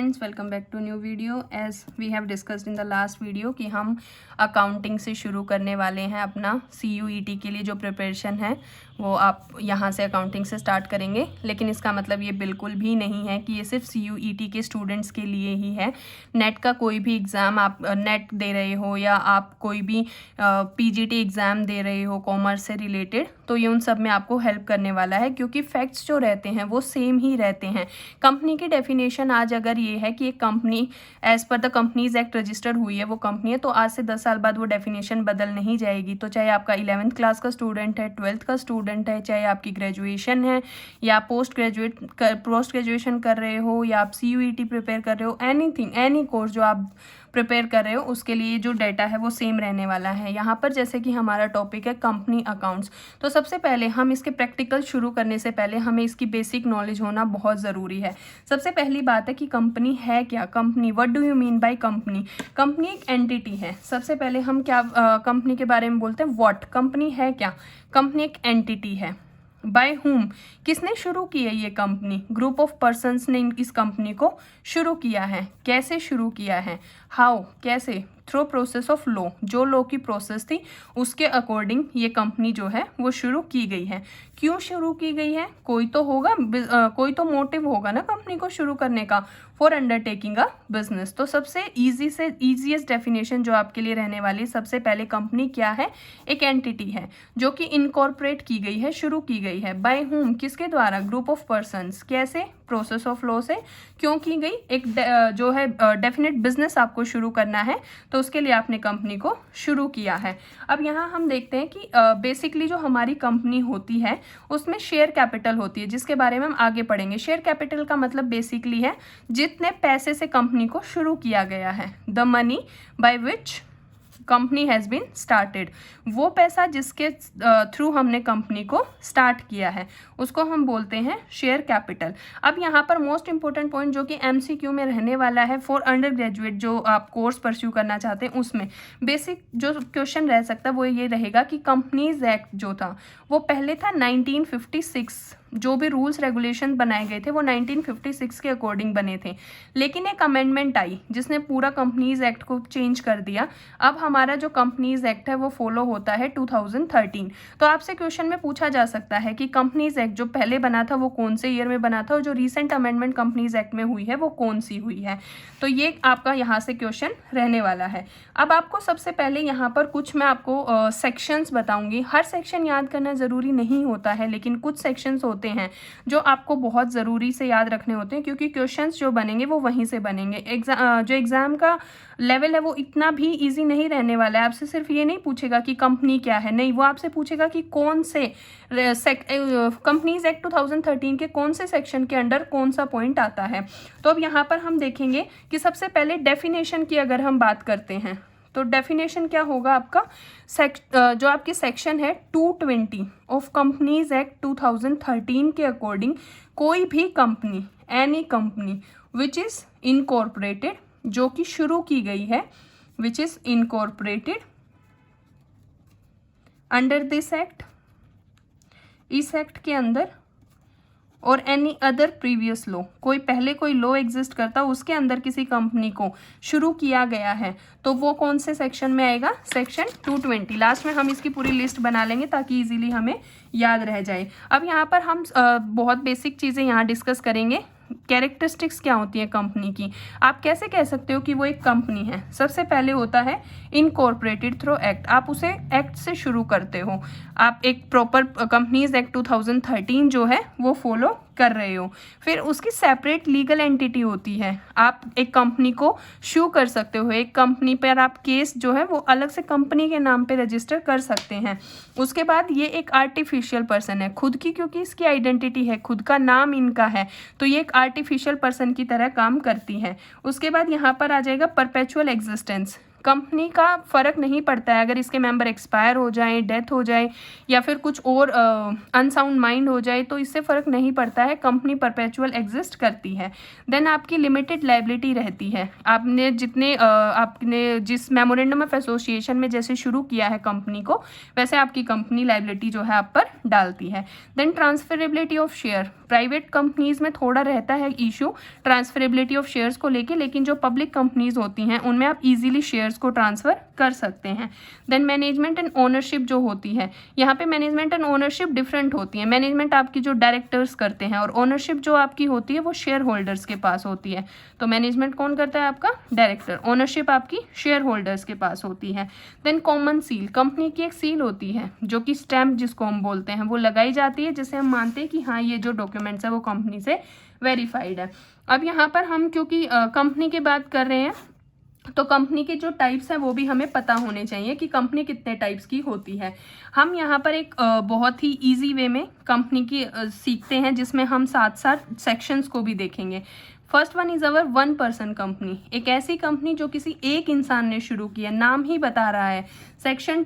Friends, welcome back to new video. As we have discussed in the last video कि हम accounting से शुरू करने वाले हैं अपना CUET के लिए जो प्रिपरेशन है वो आप यहाँ से अकाउंटिंग से स्टार्ट करेंगे। लेकिन इसका मतलब ये बिल्कुल भी नहीं है कि ये सिर्फ CUET के स्टूडेंट्स के लिए ही है। नेट का कोई भी एग्ज़ाम आप नेट दे रहे हो या आप कोई भी PGT एग्ज़ाम दे रहे हो कॉमर्स से रिलेटेड, तो ये उन सब में आपको हेल्प करने वाला है, क्योंकि फैक्ट्स जो रहते हैं वो सेम ही रहते हैं। कंपनी की डेफिनेशन आज अगर ये है कि एक company as per the companies act registered हुई है, वो कंपनी है, तो आज से 10 साल बाद वो डेफिनेशन बदल नहीं जाएगी। तो चाहे आपका 11th क्लास का स्टूडेंट है, 12th का स्टूडेंट है, चाहे आपकी ग्रेजुएशन है या पोस्ट ग्रेजुएशन कर रहे हो या आप CUET प्रिपेयर कर रहे हो, एनीथिंग एनी कोर्स जो आप प्रिपेयर कर रहे हो, उसके लिए जो डाटा है वो सेम रहने वाला है। यहाँ पर जैसे कि हमारा टॉपिक है कंपनी अकाउंट्स, तो सबसे पहले हम इसके प्रैक्टिकल शुरू करने से पहले हमें इसकी बेसिक नॉलेज होना बहुत ज़रूरी है। सबसे पहली बात है कि कंपनी है क्या। Company, what do you mean by company. Company एक एंटिटी है। सबसे पहले हम क्या कंपनी के बारे में बोलते हैं, व्हाट। कंपनी है क्या, कंपनी एक एंटिटी है। बाय हुम, किसने शुरू की है ये कंपनी, ग्रुप ऑफ पर्सन्स ने इस कंपनी को शुरू किया है। कैसे शुरू किया है, हाउ, कैसे, थ्रू प्रोसेस ऑफ लॉ, जो लॉ की प्रोसेस थी उसके अकॉर्डिंग ये कंपनी जो है वो शुरू की गई है। क्यों शुरू की गई है, कोई तो होगा, कोई तो मोटिव होगा ना कंपनी को शुरू करने का, फॉर अंडरटेकिंग अ बिजनेस। तो सबसे ईजीएस्ट डेफिनेशन जो आपके लिए रहने वाली, सबसे पहले कंपनी क्या है, एक एंटिटी है जो कि इनकॉर्पोरेट की गई है, शुरू की गई है। बाय हुम, किसके द्वारा, ग्रुप ऑफ पर्सन्स। कैसे, प्रोसेस ऑफ लॉ से। क्यों की गई, एक जो है डेफिनेट बिजनेस आपको शुरू करना है, तो उसके लिए आपने कंपनी को शुरू किया है। अब यहाँ हम देखते हैं कि बेसिकली जो हमारी कंपनी होती है उसमें शेयर कैपिटल होती है, जिसके बारे में हम आगे पढ़ेंगे। शेयर कैपिटल का मतलब बेसिकली है जितने पैसे से कंपनी को शुरू किया गया है, the money by which company has been started. वो पैसा जिसके थ्रू हमने कंपनी को स्टार्ट किया है उसको हम बोलते हैं शेयर कैपिटल। अब यहाँ पर मोस्ट इंपॉर्टेंट पॉइंट जो कि MCQ में रहने वाला है फॉर अंडर ग्रेजुएट, जो आप कोर्स परस्यू करना चाहते हैं, उसमें बेसिक जो क्वेश्चन रह सकता है वो ये रहेगा कि कंपनीज एक्ट जो था वो पहले था 1956। जो भी रूल्स रेगुलेशन बनाए गए थे वो 1956 के अकॉर्डिंग बने थे, लेकिन एक अमेंडमेंट आई जिसने पूरा कंपनीज एक्ट को चेंज कर दिया। अब हमारा जो कंपनीज एक्ट है वो फॉलो होता है 2013। तो आपसे क्वेश्चन में पूछा जा सकता है कि कंपनीज एक्ट जो पहले बना था वो कौन से ईयर में बना था, और जो रिसेंट अमेंडमेंट कंपनीज एक्ट में हुई है वो कौन सी हुई है। तो ये आपका यहाँ से क्वेश्चन रहने वाला है। अब आपको सबसे पहले यहाँ पर कुछ मैं आपको सेक्शंस बताऊंगी। हर सेक्शन याद करना ज़रूरी नहीं होता है, लेकिन कुछ सेक्शंस होते हैं जो आपको बहुत ज़रूरी से याद रखने होते हैं, क्योंकि क्वेश्चंस जो बनेंगे वो वहीं से बनेंगे। जो एग्ज़ाम का लेवल है वो इतना भी इजी नहीं रहने वाला है। आपसे सिर्फ ये नहीं पूछेगा कि कंपनी क्या है, नहीं, वो आपसे पूछेगा कि कौन से कंपनीज एक्ट 2013 के कौन से सेक्शन के अंडर कौन सा पॉइंट आता है। तो अब यहाँ पर हम देखेंगे कि सबसे पहले डेफिनेशन की अगर हम बात करते हैं तो डेफिनेशन क्या होगा आपका, जो आपकी सेक्शन है 220 ऑफ कंपनीज एक्ट 2013 के अकॉर्डिंग, कोई भी company, any company which is incorporated, जो कि शुरू की गई है, which is incorporated under this act, इस एक्ट के अंदर, और एनी अदर प्रीवियस लॉ, कोई पहले कोई लॉ एग्जिस्ट करता उसके अंदर किसी कंपनी को शुरू किया गया है, तो वो कौन से सेक्शन में आएगा, सेक्शन 220। लास्ट में हम इसकी पूरी लिस्ट बना लेंगे ताकि इजीली हमें याद रह जाए। अब यहाँ पर हम बहुत बेसिक चीज़ें यहाँ डिस्कस करेंगे। कैरेक्टरिस्टिक्स क्या होती है कंपनी की, आप कैसे कह सकते हो कि वो एक कंपनी है। सबसे पहले होता है इनकॉर्पोरेटेड थ्रू एक्ट, आप उसे एक्ट से शुरू करते हो, आप एक प्रॉपर कंपनीज एक्ट 2013 जो है वो फॉलो कर रहे हो। फिर उसकी सेपरेट लीगल एंटिटी होती है, आप एक कंपनी को शू कर सकते हो, एक कंपनी पर आप केस जो है वो अलग से कंपनी के नाम पे रजिस्टर कर सकते हैं। उसके बाद ये एक आर्टिफिशियल पर्सन है, खुद की, क्योंकि इसकी आइडेंटिटी है, खुद का नाम इनका है, तो ये एक आर्टिफिशियल पर्सन की तरह काम करती है। उसके बाद यहाँ पर आ जाएगा परपेचुअल एग्जिस्टेंस, कंपनी का फ़र्क नहीं पड़ता है, अगर इसके मेंबर एक्सपायर हो जाए, डेथ हो जाए या फिर कुछ और अनसाउंड माइंड हो जाए तो इससे फ़र्क नहीं पड़ता है, कंपनी परपेचुअल एग्जिस्ट करती है। देन आपकी लिमिटेड लायबिलिटी रहती है, आपने जिस मेमोरेंडम ऑफ एसोसिएशन में जैसे शुरू किया है कंपनी को, वैसे आपकी कंपनी लायबिलिटी जो है आप पर डालती है। Then transferability of share, private companies में थोड़ा रहता है इशू ट्रांसफरेबिलिटी ऑफ शेयर्स को लेके, लेकिन जो पब्लिक कंपनीज़ होती हैं उनमें आप इजीली शेयर्स को ट्रांसफ़र कर सकते हैं। देन मैनेजमेंट एंड ओनरशिप जो होती है, यहाँ पे मैनेजमेंट एंड ओनरशिप डिफरेंट होती है। मैनेजमेंट आपकी जो डायरेक्टर्स करते हैं और ओनरशिप जो आपकी होती है वो शेयर होल्डर्स के पास होती है। तो मैनेजमेंट कौन करता है? आपका डायरेक्टर। ओनरशिप आपकी शेयर होल्डर्स के पास होती है। देन कॉमन सील, कंपनी की एक सील होती है जो कि स्टैम्प जिसको हम बोलते हैं, वो लगाई जाती है जिससे हम मानते हैं कि हाँ ये जो डॉक्यूमेंट्स है वो कंपनी से वेरीफाइड है। अब यहाँ पर हम क्योंकि कंपनी की बात कर रहे हैं तो कंपनी के जो टाइप्स हैं वो भी हमें पता होने चाहिए कि कंपनी कितने टाइप्स की होती है। हम यहाँ पर एक बहुत ही इजी वे में कंपनी की सीखते हैं जिसमें हम साथ साथ सेक्शंस को भी देखेंगे। First one is our one person company, एक ऐसी कंपनी जो किसी एक इंसान ने शुरू की है, नाम ही बता रहा है। सेक्शन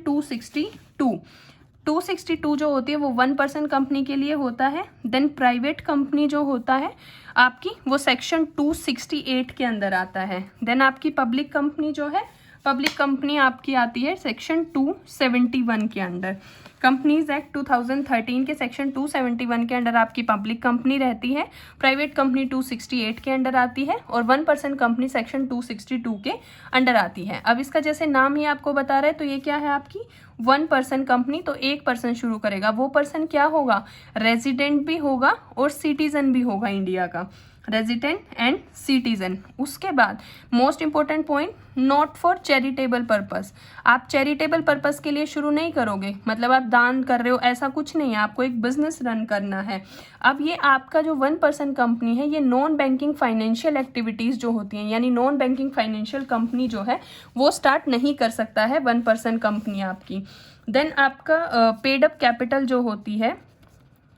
262 जो होती है वो वन पर्सन कंपनी के लिए होता है। देन प्राइवेट कंपनी जो होता है आपकी वो सेक्शन 268 के अंदर आता है। देन आपकी पब्लिक कंपनी जो है, पब्लिक कंपनी आपकी आती है सेक्शन 271 के अंडर। कंपनीज एक्ट 2013 के सेक्शन 271 के अंडर आपकी पब्लिक कंपनी रहती है। प्राइवेट कंपनी 268 के अंडर आती है और वन पर्सन कंपनी सेक्शन 262 के अंडर आती है। अब इसका जैसे नाम ही आपको बता रहा है तो ये क्या है आपकी वन पर्सन कंपनी। तो एक पर्सन शुरू करेगा, वो पर्सन क्या होगा? रेजिडेंट भी होगा और सिटीजन भी होगा इंडिया का, रेजिडेंट एंड सिटीजन। उसके बाद most important point, not for charitable purpose. आप चैरिटेबल पर्पस के लिए शुरू नहीं करोगे, मतलब आप दान कर रहे हो ऐसा कुछ नहीं है, आपको एक बिजनेस रन करना है। अब ये आपका जो वन पर्सन कंपनी है ये नॉन बैंकिंग फाइनेंशियल एक्टिविटीज़ जो होती हैं, यानी नॉन बैंकिंग फाइनेंशियल कंपनी जो है वो स्टार्ट नहीं कर सकता है वन पर्सन कंपनी आपकी। देन आपका पेड अप कैपिटल जो होती है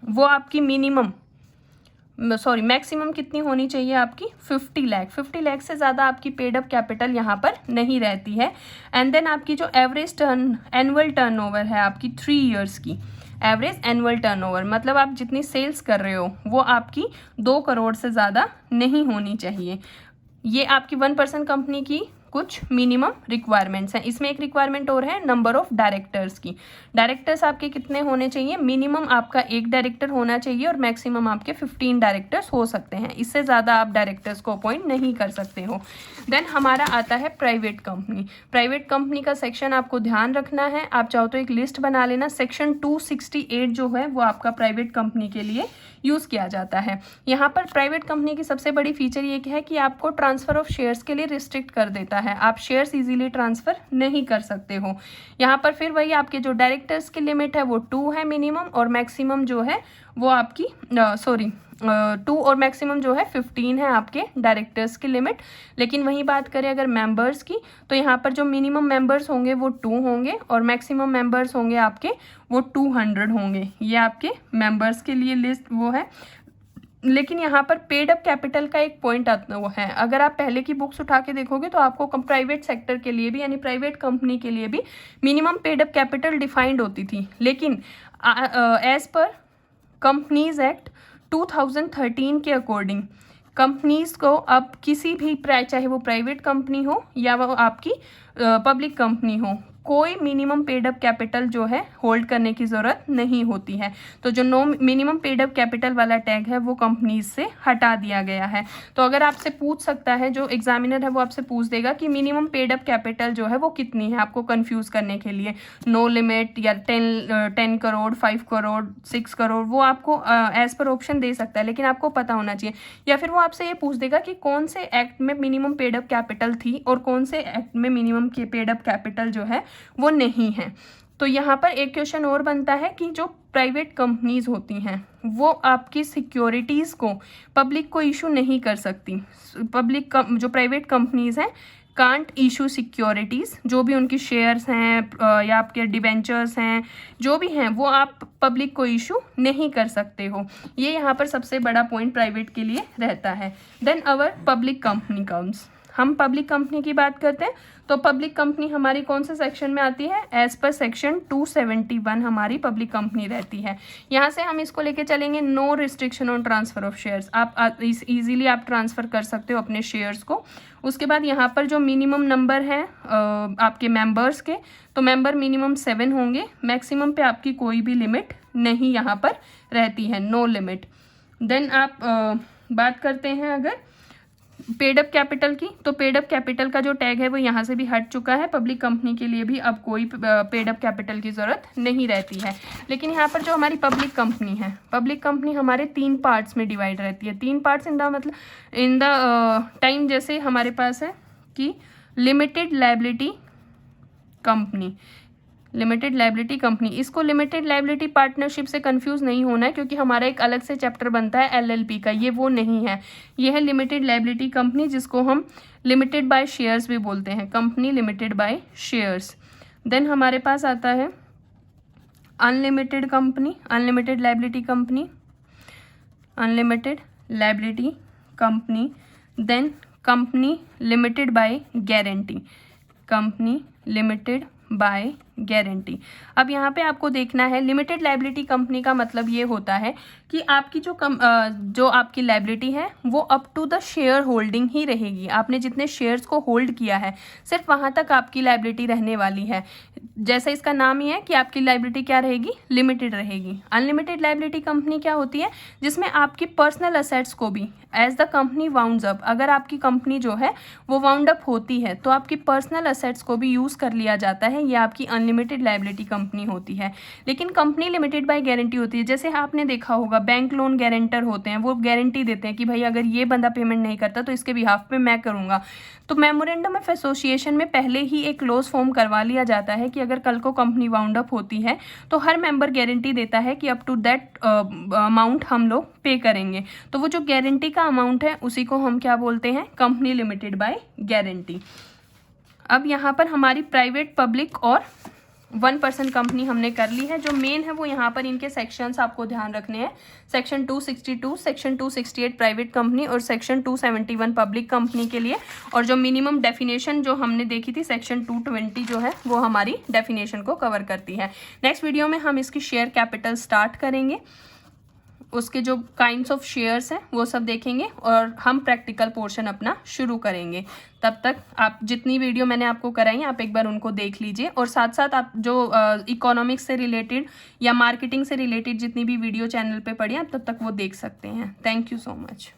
वो आपकी मैक्सिमम कितनी होनी चाहिए आपकी? 50 लाख। 50 लाख से ज़्यादा आपकी पेड अप कैपिटल यहाँ पर नहीं रहती है। एंड देन आपकी जो एवरेज एनुअल टर्नओवर है आपकी 3 इयर्स की, एवरेज एनुअल टर्नओवर मतलब आप जितनी सेल्स कर रहे हो वो आपकी 2 करोड़ से ज़्यादा नहीं होनी चाहिए। ये आपकी वन पर्सन कंपनी की कुछ मिनिमम रिक्वायरमेंट्स हैं। इसमें एक रिक्वायरमेंट और है नंबर ऑफ डायरेक्टर्स की। डायरेक्टर्स आपके कितने होने चाहिए? मिनिमम आपका 1 डायरेक्टर होना चाहिए और मैक्सिमम आपके 15 डायरेक्टर्स हो सकते हैं, इससे ज़्यादा आप डायरेक्टर्स को अपॉइंट नहीं कर सकते हो। देन हमारा आता है प्राइवेट कंपनी। प्राइवेट कंपनी का सेक्शन आपको ध्यान रखना है, आप चाहो तो एक लिस्ट बना लेना। सेक्शन 268 जो है वो आपका प्राइवेट कंपनी के लिए यूज़ किया जाता है। यहाँ पर प्राइवेट कंपनी की सबसे बड़ी फीचर ये है कि आपको ट्रांसफ़र ऑफ शेयर्स के लिए रिस्ट्रिक्ट कर देता है, आप शेयर्स इजीली ट्रांसफ़र नहीं कर सकते हो। यहाँ पर फिर वही आपके जो डायरेक्टर्स की लिमिट है वो 2 है मिनिमम, और मैक्सिमम जो है वो आपकी 2 और मैक्सिमम जो है 15 है आपके डायरेक्टर्स की लिमिट। लेकिन वही बात करें अगर मेंबर्स की तो यहाँ पर जो मिनिमम मेंबर्स होंगे वो 2 होंगे और मैक्सिमम मेंबर्स होंगे आपके वो 200 होंगे। ये आपके मेंबर्स के लिए लिस्ट वो है। लेकिन यहाँ पर पेड अप कैपिटल का एक पॉइंट आता वो है, अगर आप पहले की बुक्स उठा के देखोगे तो आपको प्राइवेट सेक्टर के लिए भी यानी प्राइवेट कंपनी के लिए भी minimum paid up capital defined होती थी। लेकिन एज पर कंपनीज एक्ट 2013 के अकॉर्डिंग कंपनीज़ को अब किसी भी चाहे वो प्राइवेट कंपनी हो या वो आपकी पब्लिक कंपनी हो, कोई मिनिमम पेड अप कैपिटल जो है होल्ड करने की ज़रूरत नहीं होती है। तो जो मिनिमम पेड अप कैपिटल वाला टैग है वो कंपनीज से हटा दिया गया है। तो अगर आपसे पूछ सकता है, जो एग्जामिनर है वो आपसे पूछ देगा कि मिनिमम पेड अप कैपिटल जो है वो कितनी है, आपको कंफ्यूज करने के लिए नो लिमिट या 10 करोड़ 5 करोड़ 6 करोड़ वो आपको एज पर ऑप्शन दे सकता है, लेकिन आपको पता होना चाहिए। या फिर वो आपसे ये पूछ देगा कि कौन से एक्ट में मिनिमम पेड अप कैपिटल थी और कौन से एक्ट में मिनिमम पेड अप कैपिटल जो है वो नहीं है। तो यहाँ पर एक क्वेश्चन और बनता है कि जो प्राइवेट कंपनीज होती हैं वो आपकी सिक्योरिटीज़ को पब्लिक को इशू नहीं कर सकती। जो प्राइवेट कंपनीज हैं कांट इशू सिक्योरिटीज़, जो भी उनकी शेयर्स हैं या आपके डिबेंचर्स हैं जो भी हैं वो आप पब्लिक को इशू नहीं कर सकते हो। ये यहाँ पर सबसे बड़ा पॉइंट प्राइवेट के लिए रहता है। देन अवर पब्लिक कंपनी काउंट्स, हम पब्लिक कंपनी की बात करते हैं तो पब्लिक कंपनी हमारी कौन से सेक्शन में आती है, एज पर सेक्शन 271 हमारी पब्लिक कंपनी रहती है। यहाँ से हम इसको लेके चलेंगे, no restriction on transfer of shares, आप इजीली आप ट्रांसफर कर सकते हो अपने शेयर्स को। उसके बाद यहाँ पर जो मिनिमम नंबर है आपके मेंबर्स के, तो मेंबर मिनिमम 7 होंगे, मैक्सिमम पे आपकी कोई भी लिमिट नहीं यहाँ पर रहती है, नो लिमिट। देन आप बात करते हैं अगर पेड अप कैपिटल की, तो पेड अप कैपिटल का जो टैग है वो यहाँ से भी हट चुका है, पब्लिक कंपनी के लिए भी अब कोई पेड अप कैपिटल की ज़रूरत नहीं रहती है। लेकिन यहाँ पर जो हमारी पब्लिक कंपनी है, पब्लिक कंपनी हमारे 3 पार्ट्स में डिवाइड रहती है। 3 पार्ट्स इन द टाइम, जैसे हमारे पास है कि limited liability company, limited liability company, इसको लिमिटेड लायबिलिटी पार्टनरशिप से कंफ्यूज नहीं होना है क्योंकि हमारा एक अलग से चैप्टर बनता है LLP का, ये वो नहीं है, ये है लिमिटेड लायबिलिटी कंपनी जिसको हम लिमिटेड बाय शेयर्स भी बोलते हैं, company limited by shares. Then हमारे पास आता है unlimited company, unlimited liability company, unlimited liability company. Then company limited by guarantee, company limited by guarantee. अब यहाँ पे आपको देखना है, लिमिटेड लायबिलिटी कंपनी का मतलब ये होता है कि आपकी जो आपकी लायबिलिटी है वो up to the shareholding ही रहेगी, आपने जितने शेयर्स को होल्ड किया है सिर्फ वहाँ तक आपकी लायबिलिटी रहने वाली है। जैसा इसका नाम ही है कि आपकी लायबिलिटी क्या रहेगी, लिमिटेड रहेगी। अनलिमिटेड लायबिलिटी कंपनी क्या होती है, जिसमें आपकी पर्सनल असेट्स को भी as the company wounds up, अगर आपकी कंपनी जो है वो वाउंड अप होती है तो आपकी पर्सनल असेट्स को भी यूज़ कर लिया जाता है, ये आपकी अनलिमिटेड लायबिलिटी कंपनी होती है। लेकिन कंपनी लिमिटेड बाय गारंटी होती है, जैसे आपने देखा होगा बैंक लोन गारंटर होते हैं, वो गारंटी देते हैं कि भाई अगर ये बंदा पेमेंट नहीं करता तो इसके बिहाफ पे मैं करूँगा। तो मेमोरेंडम ऑफ एसोसिएशन में पहले ही एक क्लोज फॉर्म करवा लिया जाता है कि अगर कल को कंपनी वाउंड अप होती है तो हर मेंबर गारंटी देता है कि अप टू दैट अमाउंट हम लोग पे करेंगे। तो वो जो गारंटी का अमाउंट है उसी को हम क्या बोलते हैं, कंपनी लिमिटेड बाय गारंटी। अब यहाँ पर हमारी प्राइवेट, पब्लिक और 1% कंपनी हमने कर ली है। जो मेन है वो यहाँ पर इनके सेक्शंस आपको ध्यान रखने हैं, सेक्शन 262, सेक्शन 268 प्राइवेट कंपनी और सेक्शन 271 पब्लिक कंपनी के लिए। और जो मिनिमम डेफिनेशन जो हमने देखी थी सेक्शन 220 जो है वो हमारी डेफिनेशन को कवर करती है। नेक्स्ट वीडियो में हम इसकी शेयर कैपिटल स्टार्ट करेंगे, उसके जो काइंड्स ऑफ शेयर्स हैं वो सब देखेंगे और हम प्रैक्टिकल पोर्शन अपना शुरू करेंगे। तब तक आप जितनी वीडियो मैंने आपको कराई आप एक बार उनको देख लीजिए और साथ साथ आप जो इकोनॉमिक्स से रिलेटेड या मार्केटिंग से रिलेटेड जितनी भी वीडियो चैनल पे पड़ी आप तब तक वो देख सकते हैं। Thank you so much.